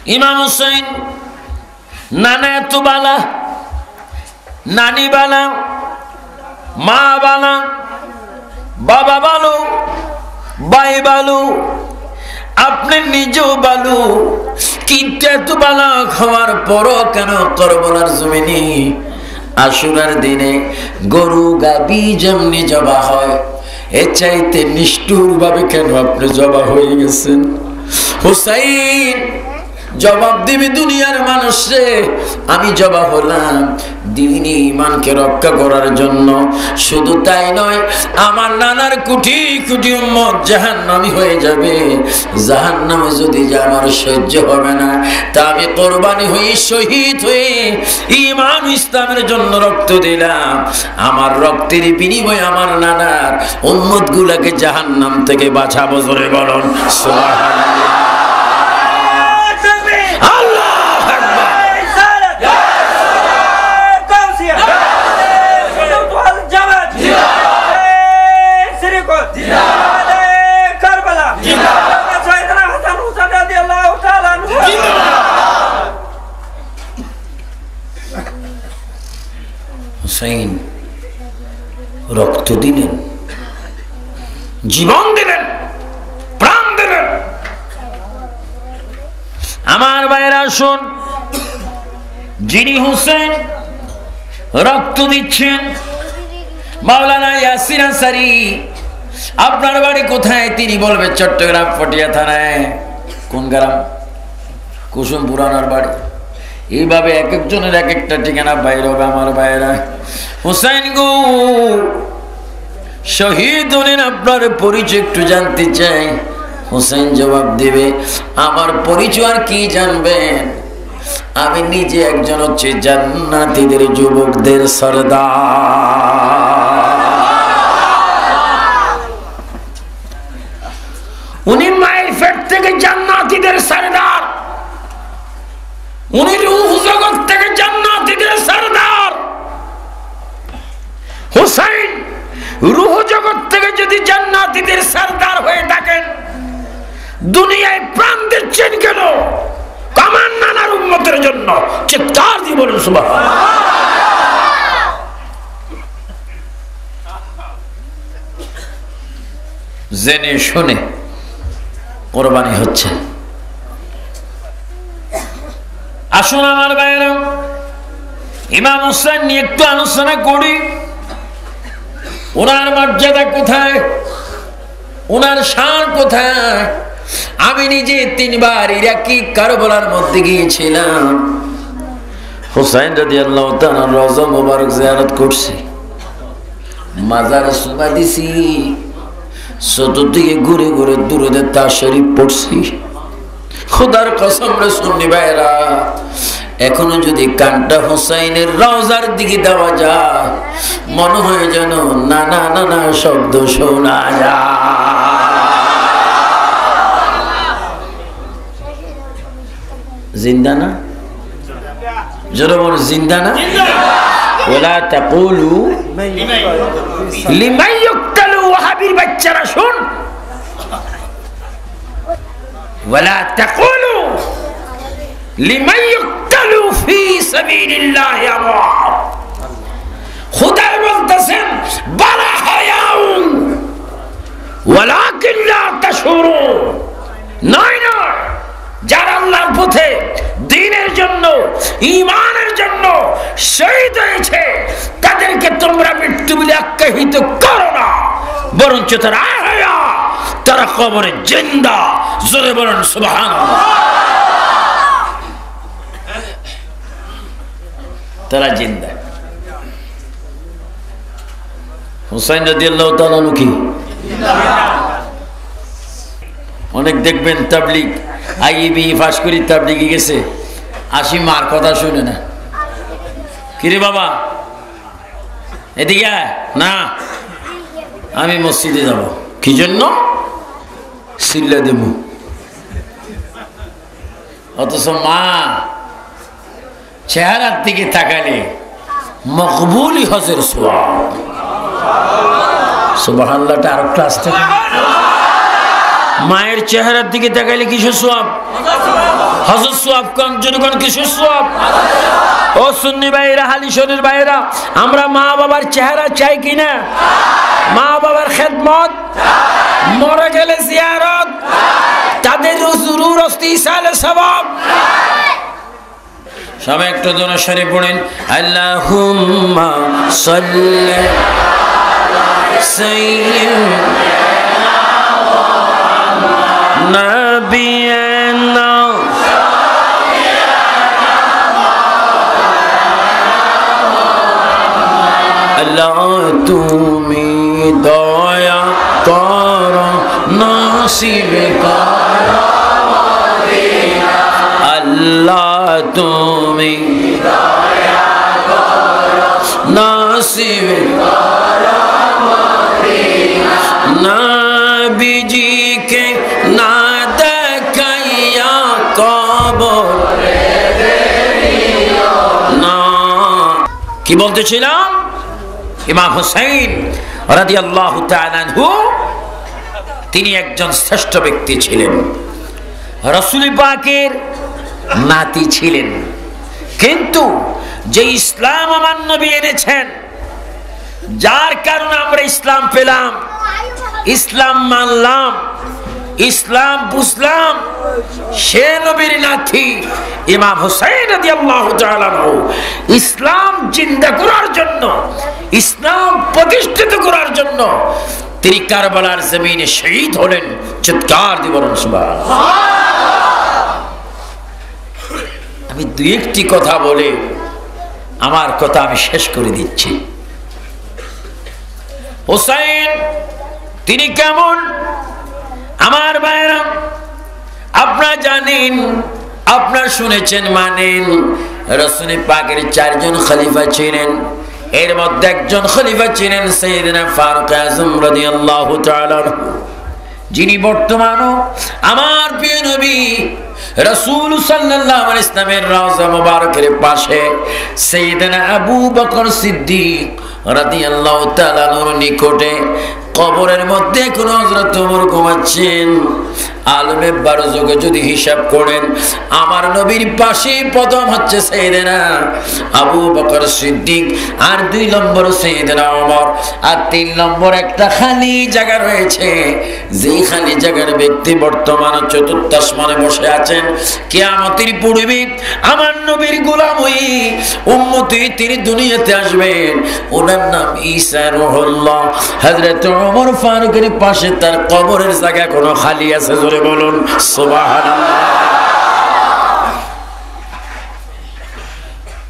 ইমাম হুসাইন নানা এত বালা, নানি বালা, মা বালা, বাবা বালু, ভাই বালু, আপনি নিজেও বালু, কিন্তু এত বালা খাওয়ার পরও কেন কারবালার জমিনে আশুরার দিনে গরু গাবি যেমনি জবা হয় এর চাইতে নিষ্ঠুর ভাবে কেন আপনি জবা হয়ে গেছেন? হুসাইন জবাব দিবি দুনিয়ার মানুষে, আমি জবাব হলাম দ্বীনি ঈমানকে রক্ষা করার জন্য। শুধু তাই নয়, আমার নানার কোটি কোটি উম্মত জাহান্নামী হয়ে যাবে। জাহান্নামে যদি আমার সহ্য হবে না, তা আমি কোরবানি হয়ে শহীদ হয়ে ঈমান ইসলামের জন্য রক্ত দিলাম। আমার রক্তের বিনিময়ে আমার নানার উম্মত গুলাকে জাহান্নাম থেকে বাঁচাবো। জোরে বলুন সুবহানাল্লাহ। হুসাইন রক্ত দিলেন, জীবন দিলেন, প্রাণ দিলেন। আমার ভাইয়েরা শুন, যিনি হুসেন রক্ত দিচ্ছেন মাওলানা ইয়াসির আনসারী, আপনার বাড়ি কোথায়? তিনি বলবে চট্টগ্রাম পটিয়া থানায়। কোন গ্রাম? কুসুমপুর ওনার বাড়ি। এইভাবে এক একজনের এক একটা ঠিকানা বাইরে হবে। আমার ভাইয়েরা, হুসাইন গো শহীদ হলেন, আপনার পরিচয় একটু জানতে চাই। হুসাইন জবাব দেবে, আমার পরিচয় আর কি জানবেন? আমি নিজে একজন হচ্ছে জান্নাতীদের যুবকদের সরদার। উনি মায়ের পেট থেকে জান্নাতীদের সরদার, উনি রূহ জগৎ থেকে জান্নাতীদের সরদার। হুসাইন রূহ জগৎ থেকে যদি জান্নাতীদের সরদার হয়ে থাকেন, দুনিয়ায় প্রাণ দিচ্ছেন কেন? আমার নানার উম্মতের জন্য। চিৎকার দিয়ে বলুন সুবহানাল্লাহ। জেনে শুনে কোরবানি হচ্ছে। আসুন আমার ভাইয়েরা, ইমাম হুসাইন নিয়ে একটু আলোচনা করি। ওনার মর্যাদা কোথায়, ওনার শান কোথায়? আমি নিজে 3 বার ইরাকি কারবালার মধ্যে গিয়েছিলাম। হুসাইন রাদিয়াল্লাহু তাআলা রওজা মুবারক জিয়ারত করছি, মাজার সুবা দিছি, চতুর্দিকে ঘুরে ঘুরে দুরূদে তার শরীফ পড়ছি। খোদার কসম রে সুন্নি ভাইরা, এখনো যদি কানটা হুসাইনের রওজার দিকে দেওয়া যায়, মনে হয় যেন নানা নানা শব্দ শোনা যায়। জিন্দা না? জোরে বল, জিন্দা না? ওয়ালা তাকুলু লিমান ইউক্তালু, ওয়াহাবির বাচ্চারা শুন, ওয়ালা তাকুলু লিমান ইউক্তালু ফি সাবিলিল্লাহ আমওয়াত। খোদা বলতেছেন বালা হায়াউন ওয়ালাকিন লা তাশউরুন। নয় নয়, যারা আল্লাহর পথে দ্বীনের জন্য ঈমানের জন্য শহীদ হয়েছে, তাদেরকে তোমরা মৃত্যু বলে আখ্যায়িত করো না, বরঞ্চ তারা আহয়া, তারা কবরে জিন্দা। জোরে বলুন সুবহানাল্লাহ। তারা জিন্দা। হুসাইন রাদিয়াল্লাহু তাআলা কি অনেক দেখবেন তাবলীগ আইবি ফাঁস করি তাবলীগে গেছে, আসি মার কথা শুনে না। কিরে বাবা এদিকে না, আমি মসজিদে যাব। কি জন্য? সিল্লা দেব। অথচ মা চেহারার দিকে তাকালে মকবুলি হজের সোয়াব। সুবহানাল্লাহটা আরেকটা আসতে, মায়ের চেহারার দিকে তাকাইলে কিসের সোয়াব? হযরত সোয়াব কোন জনগণ কিসের সোয়াব? ও সুন্নি ভাইরা, হালিশনের ভাইরা, আমরা মা বাবার চেহারা চাই কিনা? মা বাবার খেদমত, মরে গেলে জিয়ারত, তাদের রুজুর ইসালে সওয়াব। সবাই একটু দরুদ শরীফ পড়েন। আল্লাহুম্মা সাল্লি সাইয়্যিদিনা নাবিয়ানা আল্লাহ তুমি দয়া করো নসিব করো আল্লাহ তুমি দয়া করো নসিব করো নবীজিকে না দেখাইয়া কবরে দিও না। কি বলতেছিলাম? ইমাম হুসাইন রাদিয়াল্লাহু তাআলা আনহু তিনি একজন শ্রেষ্ঠ ব্যক্তি ছিলেন, রাসূল পাকের নাতি ছিলেন। কিন্তু যে ইসলাম আমার নবী এনেছেন, যার কারণে আমরা ইসলাম পেলাম, ইসলাম মানলাম, ইসলাম বুঝলাম, সে নবীর নাতি ইমাম হুসাইন রাদিয়াল্লাহু তাআলা আনহু ইসলাম জিন্দা করার জন্য, ইসলাম প্রতিষ্ঠিত করার জন্য তিনি কারবালার জমিনে শহীদ হলেন। চিৎকার দিয়ে বলুন সুবহানাল্লাহ। আমি দুই একটি কথা বলে আমার কথা আমি শেষ করে দিচ্ছি। হুসাইন তিনি কেমন? আমার ভাইরা, আপনারা জানেন, আপনারা শুনেছেন, মানেন, রাসূল পাকের চারজন খলিফা ছিলেন। এর মধ্যে একজন খলিফা ছিলেন সাইয়েদনা ফারুক আযম রাদিয়াল্লাহু তাআলা, যিনি বর্তমানও আমার প্রিয় নবী রাসূল সাল্লাল্লাহু আলাইহি ওয়াসাল্লামের রওজা মুবারকের পাশে সাইয়েদনা আবু বকর সিদ্দিক রাদিয়াল্লাহু তাআলার নিকটে কবরের মধ্যে কোন হযরত ওমর ঘুমাচ্ছেন। আলমে 12 যুগে যদি হিসাব করেন, আমার নবীর পাশে প্রথম হচ্ছে সাইয়েদনা আবু বকর সিদ্দিক, আর 2 নম্বর সাইয়েদনা ওমর, আর 3 নম্বর একটা খালি জায়গা রয়েছে। যেই খালি জায়গার ব্যক্তি বর্তমানে চতুর্থ আসমানে বসে আছেন। কিয়ামতের পূর্বে আমার নবীর গোলাম হয়ে উম্মতি তিনি দুনিয়াতে আসবেন। ওনার নাম ঈসা রূহুল্লাহ। হযরত ওমর ফারুকের পাশে তার কবরের জায়গা কোনো খালি আছে? জোরে বলুন সুবহানাল্লাহ।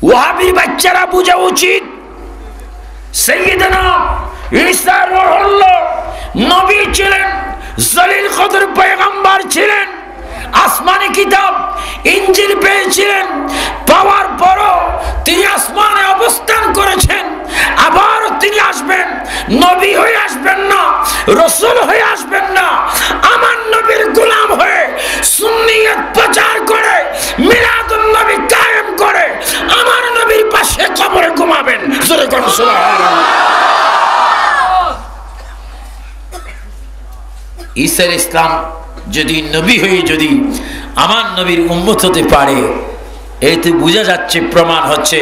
ওয়াহাবি বাচ্চারা বোঝা উচিত, সাইয়েদনা ঈসা রূহুল্লাহ নবী ছিলেন, জলিল কদর পয়গম্বর ছিলেন, আসমানি কিতাব ইনজিল পেয়েছিলেন, পাওয়ার পরও তিনি আসমানে অবস্থান করেছেন। আবার তিনি আসবেন, নবী হয়ে আসবেন না, রাসূল হয়ে আসবেন না, আমার নবীর গোলাম হয়ে সুন্নিয়ত প্রচার করে মিলাদুন নবী কায়েম করে আমার নবীর পাশে কবরে ঘুমাবেন। জোরে কোন সুবহানাল্লাহ। ঈসা ইসলাম যদি নবী হয়ে যদি আমার নবীর উম্মত হতে পারে, এতে বোঝা যাচ্ছে, প্রমাণ হচ্ছে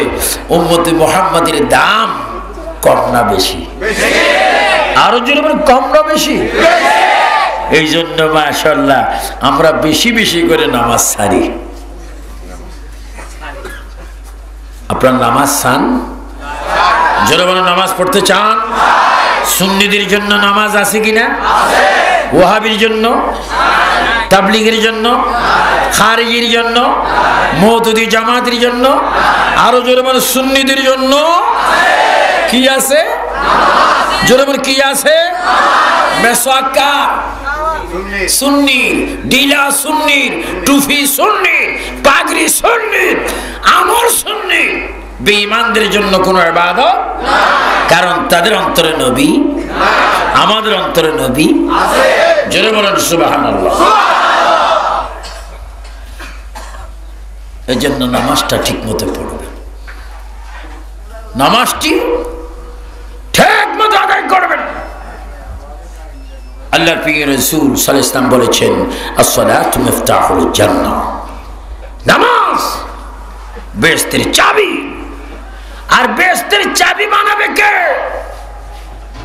উম্মতে মুহাম্মাদের দাম কম না বেশি? আরো জোরে বলুন, কম না বেশি? এই জন্য মাশাআল্লাহ আমরা বেশি বেশি করে নামাজ ছাড়ি। আপনার নামাজ চান? জোরে বলুন, নামাজ পড়তে চান? সুন্নিদের জন্য নামাজ আছে কিনা? ওয়াহাবির জন্য, তাবলীগের জন্য, খারিজির জন্য, মুতাদি জামাতের জন্য, আরো জোরে বলুন সুন্নিদের জন্য কি আছে? জোরে বলুন কি আছে? মেসওয়াক সুন্নি, ডিলা সুন্নি, টুপি সুন্নি, পাগড়ি সুন্নি, আমল সুন্নি। বেঈমানদের জন্য কোন ইবাদত না, কারণ তাদের অন্তরে নবী, আমাদের অন্তরে নবী আছে। জোরে বলেন সুবহানাল্লাহ। এজন্য নামাজটা ঠিক মতো পড়বে, নামাজটি ঠিক মতো আদায় করবেন। আল্লাহর প্রিয় রাসূল সাল্লাল্লাহু আলাইহি ওয়াসাল্লাম বলেছেন, আস-সালাতু মিফতাহুল জান্নাহ, নামাজ বেহেশতের চাবি। আর বেহেশতের চাবি বানাবে কে?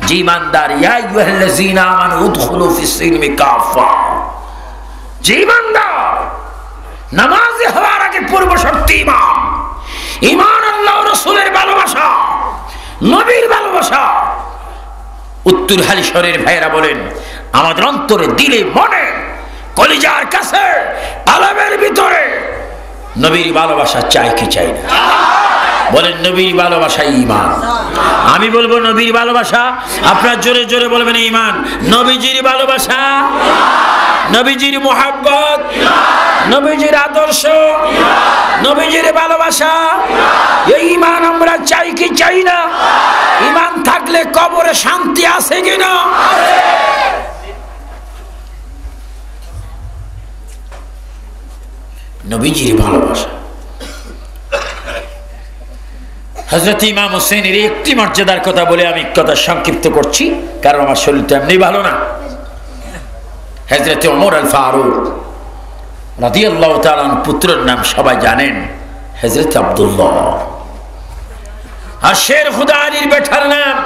যে ইমানদার, ইয়া আইয়ুহাল্লাযীনা আমানু উদখুলু ফিস-সিলমি কাফা, যে ইমানদার নামাজি হওয়ার আগে পূর্ব শর্ত ঈমান। ঈমান আল্লাহ রাসূলের ভালোবাসা, নবীর ভালোবাসা। উত্তর হালিশহরের ভাইয়েরা বলেন, আমাদের অন্তরে, দিলে, মনে, কলিজার কাছে, আলামের ভিতরে নবীর ভালোবাসা চাই কি চাই না? বলেন নবীর ভালোবাসা ঈমান। আমি বলবো নবীর ভালোবাসা, আপনার জোরে জোরে বলবেন ঈমান। নবীজির ভালোবাসা, নবীজির মুহাব্বত, নবীজির আদর্শ, নবীজির ভালোবাসা, এই ঈমান আমরা চাই কি চাই না? ঈমান থাকলে কবরে শান্তি আছে কিনা? নবীজির ভালোবাসা। হযরত ইমাম হোসেনের একটি মর্যাদার কথা বলে আমি কথা সংক্ষিপ্ত করছি, কারণ আমার শরীরটা এমনি ভালো না। হযরত ওমর আল ফারুক রাদিয়াল্লাহু তাআলা পুত্রের নাম সবাই জানেন, হযরত আব্দুল্লাহ। আর শের খুদা আলীর বেটার নাম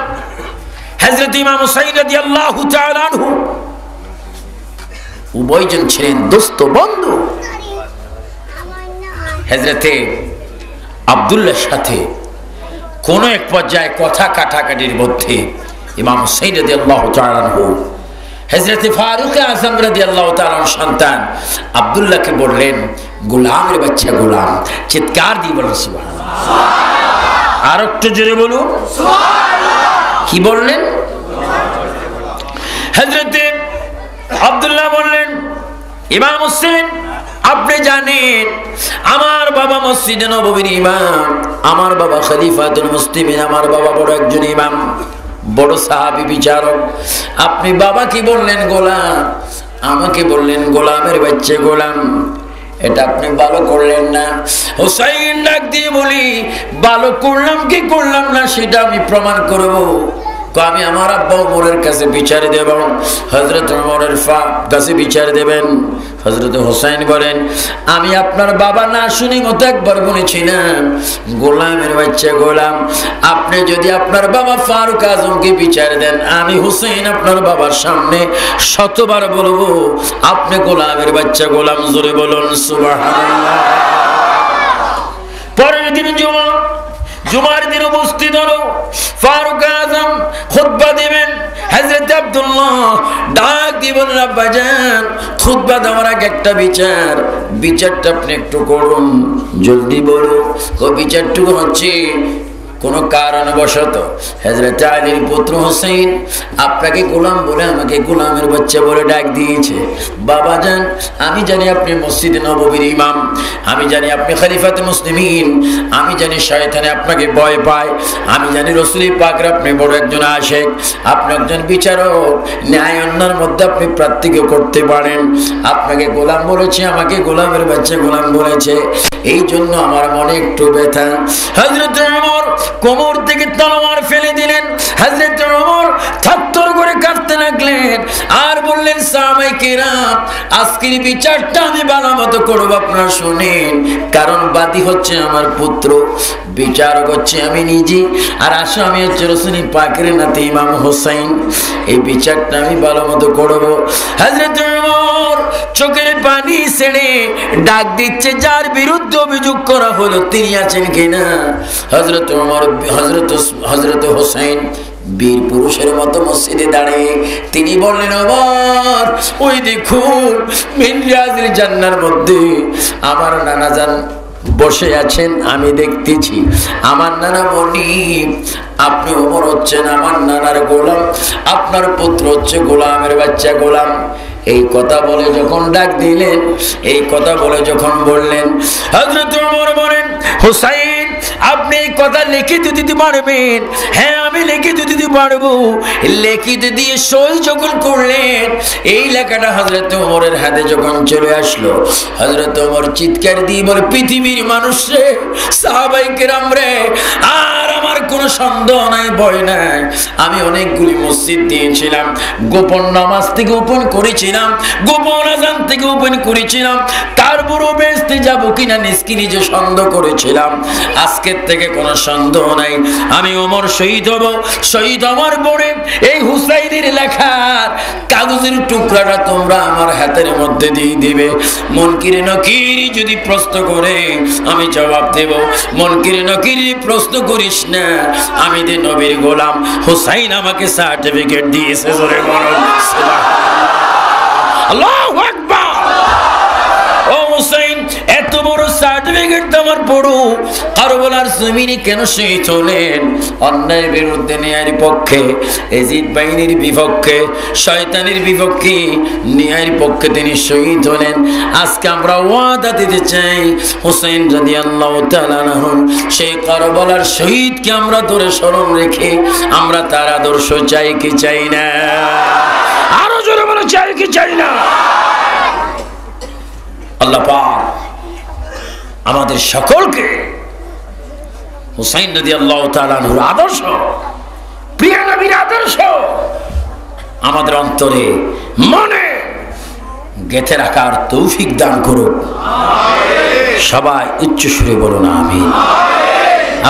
হযরত ইমাম হুসাইন রাদিয়াল্লাহু তাআলা আনহু। উভয়জন ছিলেন দোস্ত, বন্ধু। হযরত আব্দুল্লাহর সাথে কোন এক পর্যায়ে কথা কাটাকাটির মধ্যে ইমাম হুসাইন রাদিয়াল্লাহু তাআলা আনহু হযরত ফারুক আযম রাদিয়াল্লাহু তাআলা সন্তান আব্দুল্লাহকে বললেন, গোলামের বাচ্চা গোলাম। চিৎকার দিয়ে বলেন সুবহানাল্লাহ। আর একটু জোরে বলুন সুবহানাল্লাহ। কি বললেন? হযরত আব্দুল্লাহ বললেন, ইমাম হোসেন, আপনি জানেন আমার বাবা মসজিদে নববীর ইমাম, আমার বাবা খলিফাতুল মুসলিমিন, আমার বাবা বড় একজন ইমাম, বড় সাহাবী বিচারক। আপনি বাবা কি বললেন গোলাম, আমাকে বললেন গোলামের বাচ্চা গোলাম। এটা আপনি ভালো করলেন না। হুসাইন ডাক দিয়ে বলি, ভালো করলাম কি করলাম না সেটা আমি প্রমাণ করব। আমি আমার আব্বা ওমরের কাছে বিচার দেব। হযরত ওমরের কাছে বিচার দেবেন। হযরত হুসাইন বলেন, আমি আপনার বাবা না শুনি মতো একবার বলেছিলাম গোলামের বাচ্চা গোলাম। আপনি যদি আপনার বাবা ফারুক আজমকে বিচার দেন, আমি হুসাইন আপনার বাবার সামনে শতবার বলবো আপনি গোলামের বাচ্চা গোলাম। জোরে বলুন সুবহানাল্লাহ। পরের দিন জুমার দিন উপস্থিত হলো ফারুক আজম, খুতবা দিবেন। হযরত আব্দুল্লাহ ডাক দিয়ে বলেন, আব্বাজান খুতবা দেওয়ার আগে একটা বিচারটা আপনি একটু করুন, জলদি বলুন। ও বিচারটুকু হচ্ছে, কোন কারণবশত হযরত আলীর পুত্র হোসেন আপনাকে গোলাম বলে আমাকে গোলামের বাচ্চা বলে ডাক দিয়েছে। বাবা জান, আমি জানি আপনি মসজিদে নববীর ইমাম, আমি জানি আপনি খলিফাতুল মুসলিমিন, আমি জানি শয়তানে আপনাকে ভয় পায়, আমি জানি রাসূল পাকের আপনি বড় একজন আশিক, আপনি একজন বিচারক, ন্যায় অন্যায়ের মধ্যে আপনি পার্থক্য করতে পারেন। আপনাকে গোলাম বলেছে, আমাকে গোলামের বাচ্চা গোলাম বলেছে, এই জন্য আমার মনে একটু ব্যথা। হযরত ওমর কোমর থেকে তলোয়ার ফেলে দিলেন। হযরত ওমর থরথর করে কাঁপতে লাগলেন আর বললেন, সাহাবায়ে কেরাম, আজকের বিচারটা আমি ভালো মতো করব, আপনারা শুনেন। কারণ বাদী হচ্ছে আমার পুত্র, বিচারক হচ্ছে আমি নিজে, আর আসামি হচ্ছে রাসূল পাকের নাতি ইমাম হোসেন। এই বিচারটা আমি ভালো মতো করব। হযরত ওমর চোখের পানি ছেড়ে ডাক দিচ্ছে, যার বিরুদ্ধে অভিযোগ করা হলো তিনি আছেন কিনা? হযরত ওমর, হযরত হোসেন বীর পুরুষের মতো মসজিদে দাঁড়িয়ে তিনি বললেন, ওমর ওই দেখুন মিনরাজের জান্নার মধ্যে আমার নানা জান বসে আছেন, আমি দেখতেছি। আমার নানা মনিব, আপনি ওমর হচ্ছেন আমার নানার গোলাম, আপনার পুত্র হচ্ছে গোলামের বাচ্চা গোলাম। এই কথা বলে যখন ডাক দিলেন, এই কথা বলে যখন বললেন, হযরত ওমর বলেন, হুসাইন আপনি আপনি এই কথা লিখিত দিতে পারবেন? হ্যাঁ, আমি লিখিত দিতে পারবো। লিখিত দিয়ে সই যখন করলেন, এই লেখাটা হযরত ওমরের হাতে যখন চলে আসলো, হযরত ওমর চিৎকার দিয়ে বলে, পৃথিবীর মানুষ রে, সাহাবায়ে কেরাম রে, আর আমার কোনো সন্দেহ নাই, ভয় নাই। আমি অনেকগুলি মসজিদ দিয়েছিলাম, গোপন নামাজ থেকে ওপেন করেছিলাম, গোপন আযান থেকে ওপেন করেছিলাম, তারপরও বেহেশতে যাব কিনা নিজে সন্দেহ করেছিলাম। আজকের থেকে কোনো সন্দেহ নাই, আমি ওমর শহীদ হব। শহীদ হওয়ার পরে এই হুসাইনের লেখার কাগজের টুকরাটা তোমরা আমার হাতের মধ্যে দিয়ে দিবে। মুনকির নকির যদি প্রশ্ন করে আমি জবাব দেব। মুনকির নকির প্রশ্ন করিস না, আমি যে নবীর গোলাম। হুসাইন আমাকে সার্টিফিকেট দিয়েছে, জোরে বলুন সুবহানাল্লাহ, আল্লাহু আকবার। ও হুসাইন, এত বড় সার্টিফিকেট তোমার বড়, কারবালার জমিনে কেন শহীদ হলেন? অন্যায়ের বিরুদ্ধে, ন্যায়ের পক্ষে, এজিদ বাহিনীর বিপক্ষে, শয়তানের বিপক্ষে, ন্যায়ের পক্ষে তিনি শহীদ হলেন। আজকে আমরা ওয়াদা দিতে চাই, হুসাইন রাদিয়াল্লাহু তাআলা আনহু সেই কারবালার শহীদকে আমরা ধরে স্মরণ রেখে আমরা তার আদর্শ চাই কি চাই না? আরো জোরে বলো, চাই কি চাই না? আল্লাহ পাক আমাদের সকলকে হুসাইন রাদিয়াল্লাহু তাআলা আনহুর আদর্শ, প্রিয় নবীর আদর্শ আমাদের অন্তরে মনে গেঁথে রাখার তৌফিক দান করুন। সবাই উচ্চ সুরে বলুন আমিন।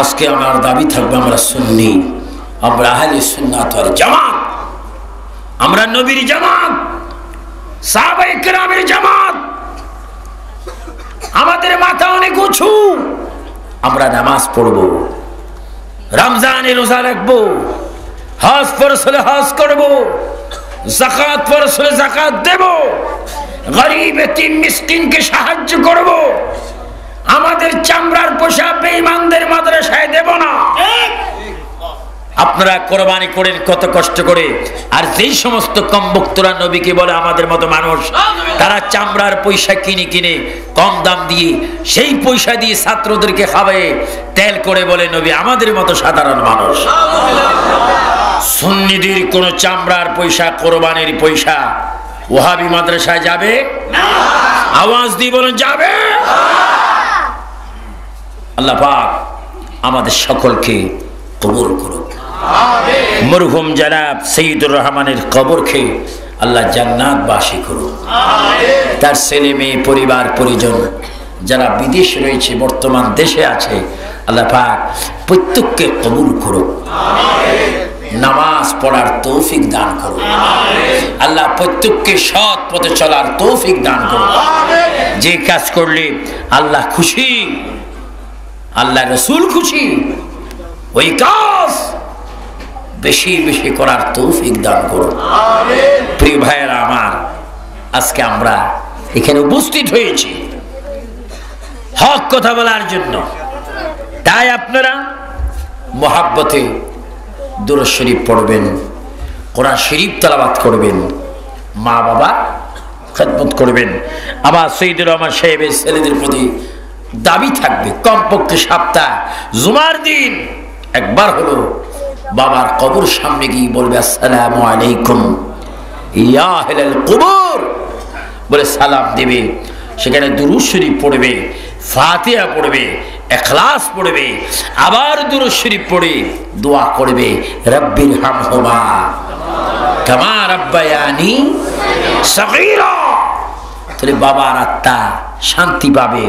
আজকে আমার দাবি থাকবে, আমরা সুন্নি, আমরা আহলে সুন্নাত ওয়াল জামাত, আমরা নবীর জামাত, সাহাবায়ে কেরামের জামাত। আমাদের মাথা অনেক উঁচু, আমরা নামাজ পড়ব, রমজানে রোজা রাখবো, হজ ফরজ হলে হজ করব, যাকাত ফরজ হলে যাকাত দেব, গরিব এতিম মিসকিনকে সাহায্য করব। আমাদের চামড়ার পোশাক বেঈমানদের মাদ্রাসায় দেব না। আপনারা কোরবানি করেন কত কষ্ট করে, আর যেই সমস্ত কমবক্তরা নবীকে বলে আমাদের মতো মানুষ, তারা চামড়ার পয়সা কিনে কিনে কম দাম দিয়ে সেই পয়সা দিয়ে ছাত্রদেরকে খাওয়ায় তেল করে বলে নবী আমাদের মতো সাধারণ মানুষ। সুন্নিদের কোন চামড়ার পয়সা, কোরবানির পয়সা ওহাবি মাদ্রাসায় যাবে না। আওয়াজ দিয়ে বলেন যাবে। আল্লাহ পাক আমাদের সকলকে কবুল করুন। মরহুম জনাব সৈয়দুর রহমানের কবরকে আল্লাহ জান্নাতবাসী করুন। তার ছেলে মেয়ে, পরিবার পরিজন যারা বিদেশে রয়েছে, বর্তমান দেশে আছে, আল্লাহ পাক প্রত্যেককে কবুল করুন। নামাজ পড়ার তৌফিক দান করুন। আল্লাহ প্রত্যেককে সৎ পথে চলার তৌফিক দান করুন। যে কাজ করলে আল্লাহ খুশি, আল্লাহ রসুল খুশি, ওই কাজ বেশি বেশি করার তৌফিক দান করুন। প্রিয় ভাইয়েরা আমার, আজকে আমরা এখানে উপস্থিত হয়েছি হক কথা বলার জন্য। তাই আপনারা মহাব্বতে দুরূদ শরীফ পড়বেন, কোরআন শরীফ তেলাওয়াত করবেন, মা বাবা খেদমত করবেন। আবার সৈয়দুর রহমান সাহেবের ছেলেদের প্রতি দাবি থাকবে, কমপক্ষে সপ্তাহ জুমার দিন একবার হলো বাবার কবর সামনে গিয়ে বলবে আসসালামু আলাইকুম ইয়া আহলাল কুবুর বলে সালাম দেবে। সেখানে দুরূদ শরীফ পড়বে, ফাতিহা পড়বে, ইখলাস পড়বে, আবার দুরূদ শরীফ পড়ে দোয়া করবে রব্বির হামহুমা কামা রাব্বায়ানি সগীরা। তাহলে বাবার আত্মা শান্তি পাবে,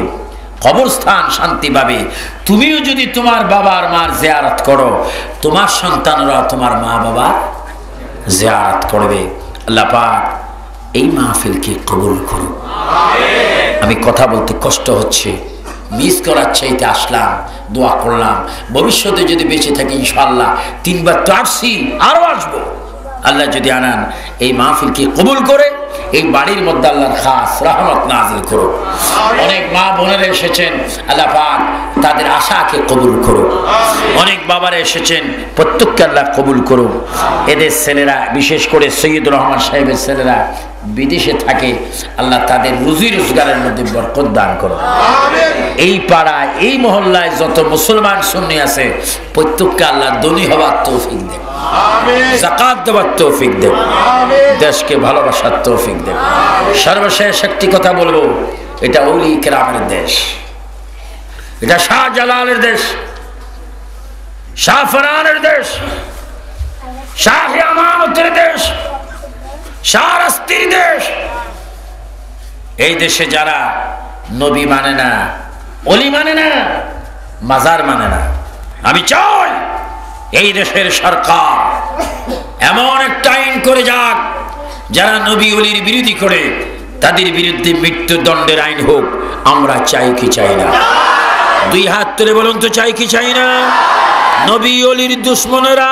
কবরস্থান শান্তি পাবে। তুমিও যদি তোমার বাবার মার জিয়ারত করো, তোমার সন্তানরা তোমার মা বাবা জিয়ারত করবে। আল্লাহ পাক এই মাহফিলকে কবুল করুন। আমি কথা বলতে কষ্ট হচ্ছে, মিস করার চাইতে আসলাম, দোয়া করলাম। ভবিষ্যতে যদি বেঁচে থাকি ইনশাআল্লাহ 3 বার তো আসছি, আরো আসবো। আল্লাহ যদি আনান, এই মাহফিলকে কবুল করে এই বাড়ির মধ্যে আল্লাহর খাস রহমত নাজিল করো। অনেক মা বোনেরা এসেছেন, আল্লাহ পাক তাদের আশাকে কবুল করো। অনেক বাবারা এসেছেন, প্রত্যেককে আল্লাহ কবুল করো। এদের ছেলেরা, বিশেষ করে সৈয়দুর রহমান সাহেবের ছেলেরা বিদেশে থাকে, আল্লাহ তাদের রুজি রোজগারের মধ্যে বরকত দান করো। এই পাড়ায় এই মহল্লায় যত মুসলমান সুন্নি আছে প্রত্যেককে আল্লাহ ধনী হওয়ার তৌফিক দেন, যাকাত দেওয়ার তৌফিক দেন, দেশকে ভালোবাসার তৌফিক দেন। সর্বশেষ একটি কথা বলবো, এটা ওলি কেরামের দেশ, এটা শাহজালালের দেশ, শাহ ফরানের দেশ, শাহ আমানতের দেশ, শাহ রাস্তির দেশ। এই দেশে যারা নবী মানে না, ওলি মানে না, মাজার মানে না, আমি চাই এই দেশের সরকার এমন একটা আইন করে যাক, যারা নবী ওলির বিরোধী করে তাদের বিরুদ্ধে মৃত্যুদণ্ডের আইন হোক। আমরা চাই কি চাই না? দুই হাত তুলে বলুন তো, চাই কি চাই না? নবী ওলির দুশ্মনেরা,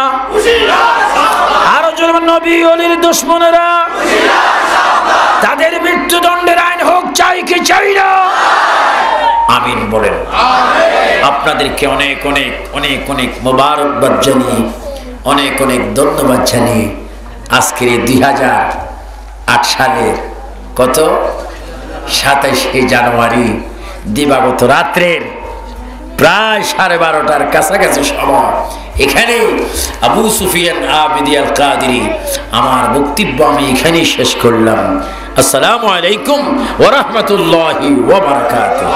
আরো জোরে, নবী ওলির দুশ্মনেরা তাদের মৃত্যুদণ্ডের আইন হোক, চাই কি চাই না? আমিন বলেন। আপনাদেরকে অনেক অনেক অনেক অনেক মোবারকবাদ জানিয়ে, অনেক অনেক ধন্যবাদ জানিয়ে আজকের এই 2008 সালের কত 27শে জানুয়ারি দিবাগত রাত্রের প্রায় 12:30টার কাছাকাছি সময় এখানে আবু সুফিয়ান আবিদি আল কাদেরী আমার বক্তব্য আমি এখানেই শেষ করলাম। আসসালামু আলাইকুম ওয়া রাহমাতুল্লাহি ওয়া বারাকাতুহু।